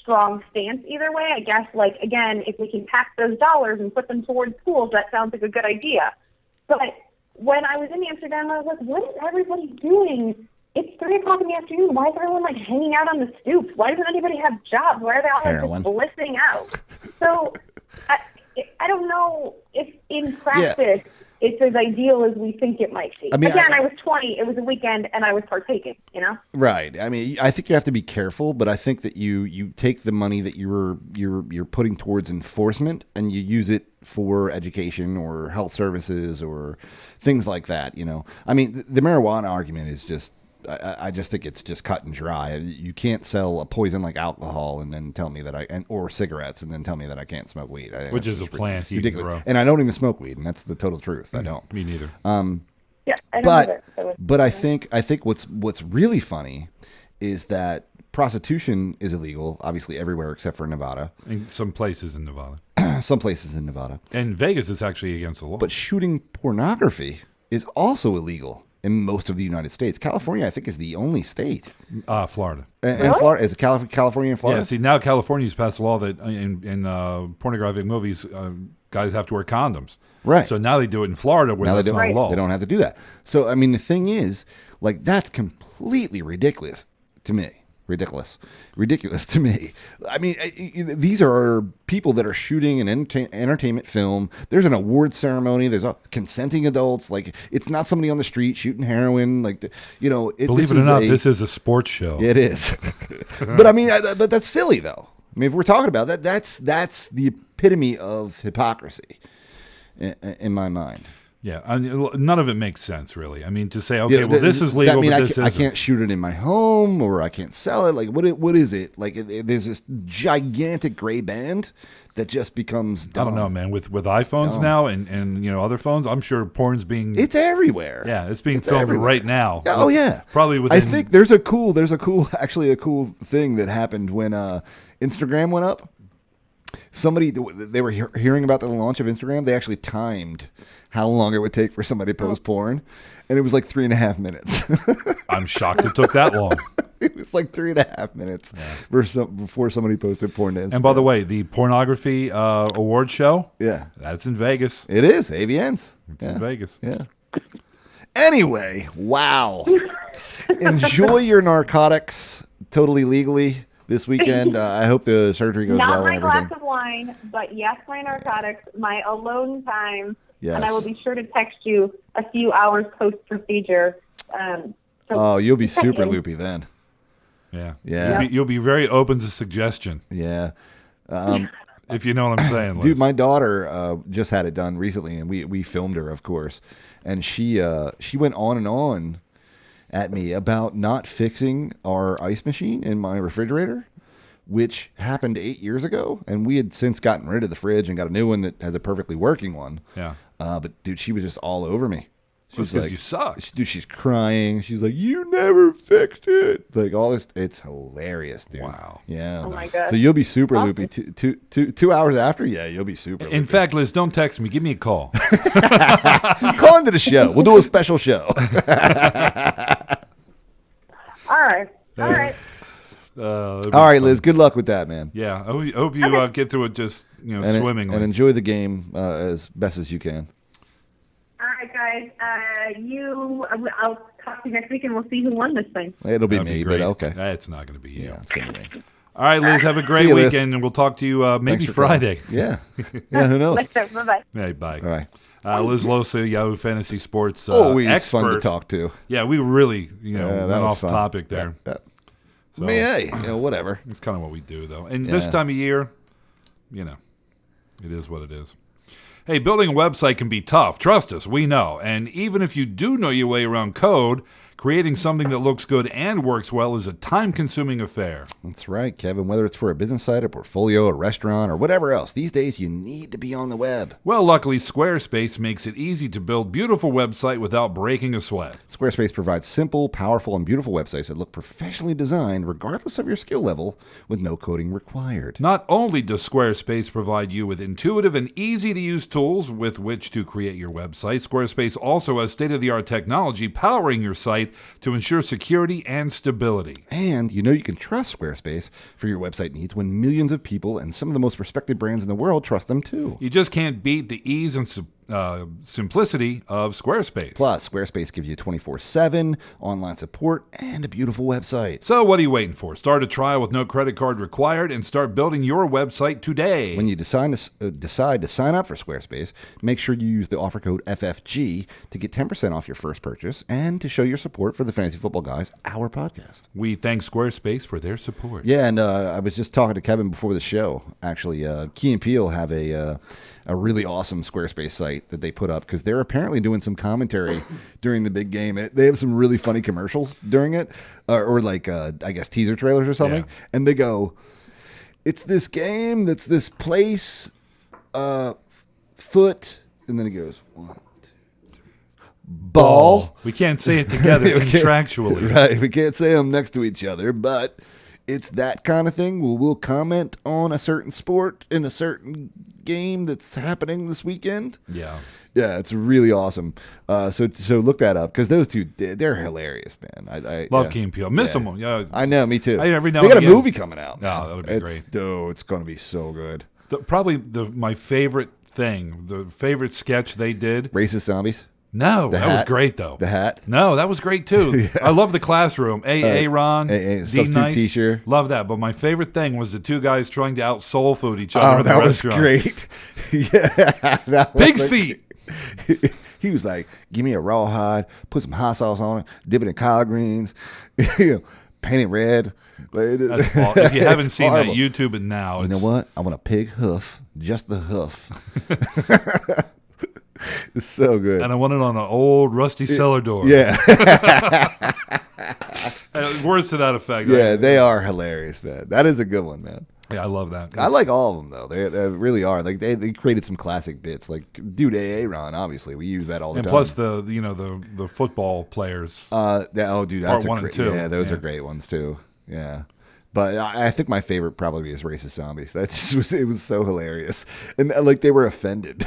strong stance either way. I guess, like, again, if we can pack those dollars and put them towards schools, that sounds like a good idea. But when I was in Amsterdam, I was like, what is everybody doing? It's 3 o'clock in the afternoon. Why is everyone like hanging out on the stoops? Why doesn't anybody have jobs? Why are they all like just blissing out? So I don't know if in practice it's as ideal as we think it might be. I mean, I was 20. It was a weekend, and I was partaking. Right. I mean, I think you have to be careful, but I think that you take the money that you're putting towards enforcement and you use it for education or health services or things like that. I mean, the marijuana argument is just. I just think it's just cut and dry. You can't sell a poison like alcohol and then tell me that or cigarettes and then tell me that I can't smoke weed. Which is a plant ridiculous. And I don't even smoke weed, and that's the total truth. I don't. Me neither. I don't but I think what's really funny is that prostitution is illegal, obviously everywhere except for Nevada. In some places in Nevada. Some places in Nevada. In Vegas, it's actually against the law. But shooting pornography is also illegal in most of the United States. California, I think, is the only state. Florida. And Florida is it California and Florida? Yeah. See, now California's passed a law that in pornographic movies, guys have to wear condoms. Right. So now they do it in Florida where that's not a law. They don't have to do that. So I mean, the thing is, like, that's completely ridiculous to me. Ridiculous to me. I mean, these are people that are shooting an entertainment film. There's an award ceremony. There's consenting adults. Like, it's not somebody on the street shooting heroin. Like, believe it or not, this is a sports show. It is. But I mean, but that's silly though. I mean, if we're talking about that, that's the epitome of hypocrisy in my mind. Yeah, none of it makes sense, really. I mean, to say, okay, this is legal, but this isn't. I can't shoot it in my home, or I can't sell it. Like, what is it? Like, there's this gigantic gray band that just becomes dumb. I don't know, man. With iPhones now and other phones, I'm sure porn's being... It's everywhere. Yeah, it's being filmed right now. Oh, yeah. Probably within... I think there's a cool thing that happened when Instagram went up. They were hearing about the launch of Instagram. They actually timed how long it would take for somebody to post porn, and it was like 3.5 minutes. I'm shocked it took that long. It was like 3.5 minutes before somebody posted porn to Instagram. And by the way, the pornography award show, that's in Vegas. It is, AVN's. It's in Vegas. Yeah. Anyway, wow. Enjoy your narcotics totally legally. this weekend. I hope the surgery goes Not well my and everything. glass of wine, but yes, my narcotics, my alone time, Yes. and I will be sure to text you a few hours post-procedure. You'll be super in. loopy then. Yeah. Yeah. You'll be very open to suggestion. Yeah. If you know what I'm saying, Liz. Dude, my daughter just had it done recently, and we filmed her, of course. And she went on and on at me about not fixing our ice machine in my refrigerator, which happened 8 years ago, and we had since gotten rid of the fridge and got a new one that has a perfectly working one. Yeah. But dude, she was just all over me. She was Because like, you suck. dude, she's crying. She's like, "You never fixed it." Like all this, it's hilarious, dude. Wow. Yeah. Oh my God. So you'll be super Awesome. loopy. 2 hours after, yeah, you'll be super. In loopy. fact, Liz, don't text me. Give me a call. Call into the show. We'll do a special show. All right. All right. All right, Liz. Good luck with that, man. Yeah. I hope you get through it just swimmingly. And enjoy the game as best as you can. All right, guys. I'll talk to you next week, and we'll see who won this thing. It'll be That'd me, great. but okay. It's not going to be you. Yeah, it's gonna be me. All right, Liz. Have a See great you, Liz. weekend, and we'll talk to you maybe Thanks for calling. Friday. Yeah. Yeah. Who knows? Bye-bye. Hey, bye. All right. Liz Losa, Yahoo Fantasy Sports Always expert. fun to talk to. Yeah, we really that went was off fun. topic there. Yeah. So, Hey, whatever. it's kind of what we do, though. And this Yeah. time of year, it is what it is. Hey, building a website can be tough. Trust us, we know. And even if you do know your way around code, creating something that looks good and works well is a time-consuming affair. That's right, Kevin. Whether it's for a business site, a portfolio, a restaurant, or whatever else, these days you need to be on the web. Well, luckily, Squarespace makes it easy to build beautiful website without breaking a sweat. Squarespace provides simple, powerful, and beautiful websites that look professionally designed regardless of your skill level with no coding required. Not only does Squarespace provide you with intuitive and easy-to-use tools with which to create your website, Squarespace also has state-of-the-art technology powering your site to ensure security and stability. And you can trust Squarespace for your website needs when millions of people and some of the most respected brands in the world trust them too. You just can't beat the ease and simplicity of Squarespace. Plus, Squarespace gives you 24/7 online support and a beautiful website. So what are you waiting for? Start a trial with no credit card required and start building your website today. When you decide to sign up for Squarespace, make sure you use the offer code FFG to get 10% off your first purchase and to show your support for the Fantasy Football Guys, our podcast. We thank Squarespace for their support. Yeah, and I was just talking to Kevin before the show. Actually, Key and Peele have a really awesome Squarespace site that they put up because they're apparently doing some commentary during the big game. They have some really funny commercials during it, or like I guess teaser trailers or something. Yeah. And they go, "It's this game that's this place, foot," and then it goes 1, 2, 3, ball. We can't say it together We can't- contractually. Right, we can't say them next to each other, but it's that kind of thing. We'll comment on a certain sport in a certain game that's happening this weekend. Yeah. Yeah, it's really awesome. So look that up because those two, they're hilarious, man. I Love Key and Peele. Miss them. Yeah. I know, me too. Every now they got and a again- movie coming out. Oh, that'll be great. It's going to be so good. Probably my favorite thing, the favorite sketch they did. Racist zombies. No, The that was Hat? great though. The Hat. No, that was great too. I love the classroom. Ron, D substitute Nice. teacher. Love that. But my favorite thing was the two guys trying to out soul food each other Oh, in the that was restaurant. great. Yeah, that was Pig's like- feet. He was like, "Give me a rawhide, put some hot sauce on it, dip it in collard greens, paint it red." That's awful. If you haven't It's seen horrible. that, YouTube it now. You know what? I want a pig hoof, just the hoof. It's so good. And I want it on an old rusty cellar door. Yeah, Words to that effect. yeah, they are hilarious, man. That is a good one, man. Yeah, I love that. I like all of them though. They really are. Like they created some classic bits. Like dude, Ron. Obviously, we use that all the And time. plus the football players. Dude, that's Part 1 and great, 2. Yeah, those Yeah. are great ones too. Yeah. But I think my favorite probably is Racist Zombies. It was so hilarious. And like they were offended,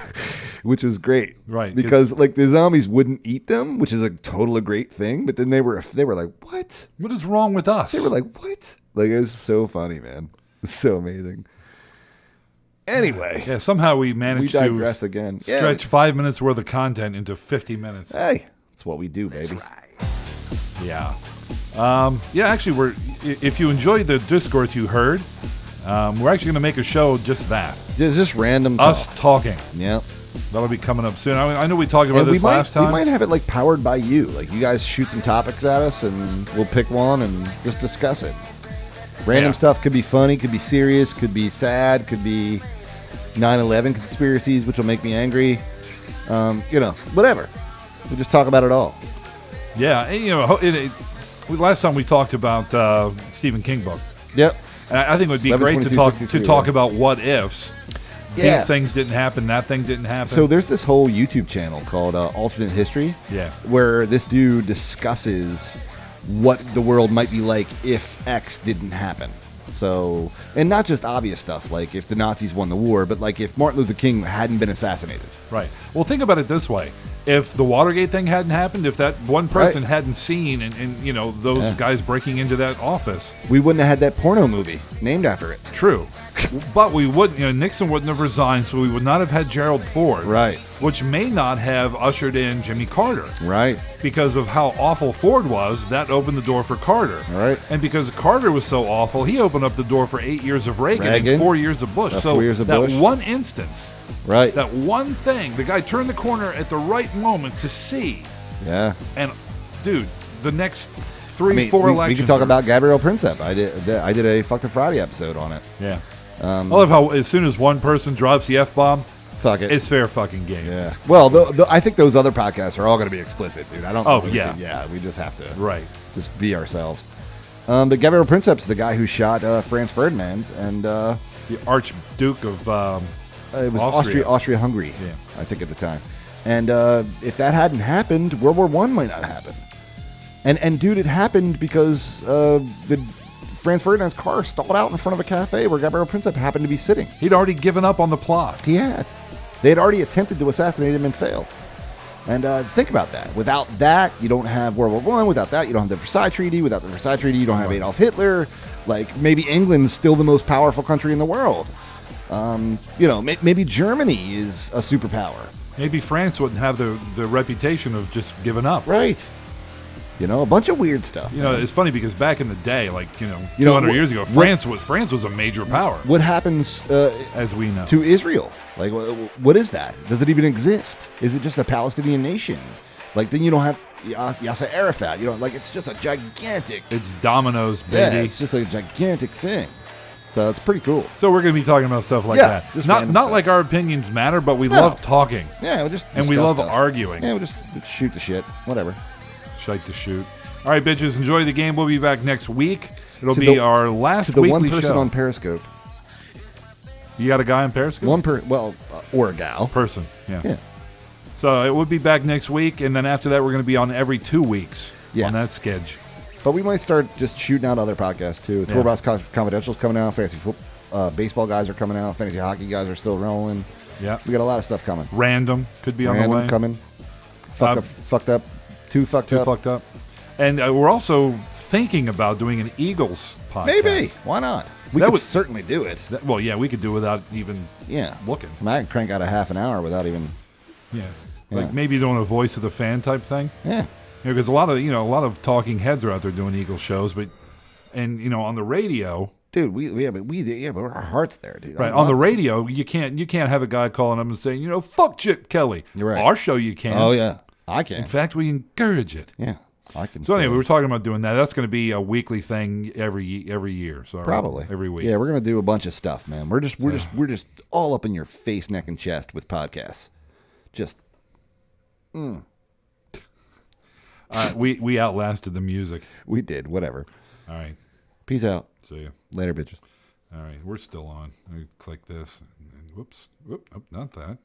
which was great. Right, Because like the zombies wouldn't eat them, which is a totally great thing. But then they were like, what? What is wrong with us? They were like, what? Like it was so funny, man. It's so amazing. Anyway, yeah, somehow we we managed digress to again. stretch 5 minutes worth of content into 50 minutes. Hey, that's what we do, baby. Yeah. Yeah, actually, if you enjoyed the discourse you heard, we're actually going to make a show just that. Just random Us talking. Yep. That'll be coming up soon. I know we talked about this last time. We might have it like powered by you. Like you guys shoot some topics at us, and we'll pick one and just discuss it. Random stuff could be funny, could be serious, could be sad, could be 9/11 conspiracies, which will make me angry. Whatever. We just talk about it all. Yeah, and, last time we talked about Stephen King book. Yep. And I think it would be great to talk about what ifs. Yeah. These things didn't happen. That thing didn't happen. So there's this whole YouTube channel called Alternate History. Yeah. Where this dude discusses what the world might be like if X didn't happen. So, and not just obvious stuff like if the Nazis won the war, but like if Martin Luther King hadn't been assassinated. Right. Well, think about it this way. If the Watergate thing hadn't happened, if that one person hadn't seen and those guys breaking into that office, we wouldn't have had that porno movie named after it. True. But we wouldn't, Nixon wouldn't have resigned, so we would not have had Gerald Ford. Right. Which may not have ushered in Jimmy Carter. Right. Because of how awful Ford was, that opened the door for Carter. Right. And because Carter was so awful, he opened up the door for 8 years of Reagan. And 4 years of Bush. So 4 years of that Bush. One instance, right? That one thing, the guy turned the corner at the right moment to see. Yeah. And, dude, the next 3-4 elections. We can talk about Gabrielle Princip. I did a Fuck the Friday episode on it. Yeah. I love how as soon as one person drops the F-bomb, fuck it, it's fair fucking game. Yeah. Well, I think those other podcasts are all going to be explicit, dude. I don't. Oh yeah. Yeah. We just have to. Right. Just be ourselves. But Gabriel Princip's the guy who shot Franz Ferdinand and the Archduke of it was Austria-Hungary. Yeah. I think at the time. And if that hadn't happened, World War I might not happen. And dude, it happened because Franz Ferdinand's car stalled out in front of a cafe where Gabriel Princip happened to be sitting. He'd already given up on the plot. He had. They had already attempted to assassinate him and failed. And think about that. Without that, you don't have World War I. Without that, you don't have the Versailles Treaty. Without the Versailles Treaty, you don't have Adolf Hitler. Like, maybe England's still the most powerful country in the world. Maybe Germany is a superpower. Maybe France wouldn't have the reputation of just giving up. Right. A bunch of weird stuff. It's funny because back in the day, 200 years ago, France was a major power. What happens, as we know, to Israel? Like, what is that? Does it even exist? Is it just a Palestinian nation? Like, then you don't have Yasser Arafat. It's just a gigantic. It's dominoes, baby. Yeah, it's just a gigantic thing. So it's pretty cool. So we're going to be talking about stuff like that. Not stuff. Like our opinions matter, but we love talking. Yeah, we love stuff. arguing. Yeah, we'll just shoot the shit. Whatever. Shite to shoot. All right, bitches, enjoy the game. We'll be back next week. It'll be our last weekly show. To the one person on Periscope. You got a guy on Periscope? Or a gal. Person, yeah. Yeah. So it will be back next week, and then after that, we're going to be on every 2 weeks on that schedule. But we might start just shooting out other podcasts, too. Tour Boss Confidential is coming out. Fantasy baseball guys are coming out. Fantasy hockey guys are still rolling. Yeah. We got a lot of stuff coming. Random could be on the way. Coming. Fucked up. Too fucked up. And we're also thinking about doing an Eagles podcast. Maybe. Why not? We could certainly do it. We could do without even looking. I can crank out a half an hour without even... Yeah. Like maybe doing a voice of the fan type thing. Yeah. Because a lot of talking heads are out there doing Eagles shows, but on the radio... Dude, but our heart's there, dude. Right. On the radio, you can't have a guy calling up and saying, fuck Chip Kelly. You're right. Our show you can. Oh, yeah. I can. In fact, we encourage it. Yeah. I can. So anyway, we were talking about doing that. That's going to be a weekly thing every year. So probably every week. Yeah, we're going to do a bunch of stuff, man. We're just all up in your face, neck, and chest with podcasts. Just. We outlasted the music. We did. Whatever. All right. Peace out. See ya. Later, bitches. All right, we're still on. Let me click this. Whoops. Not that.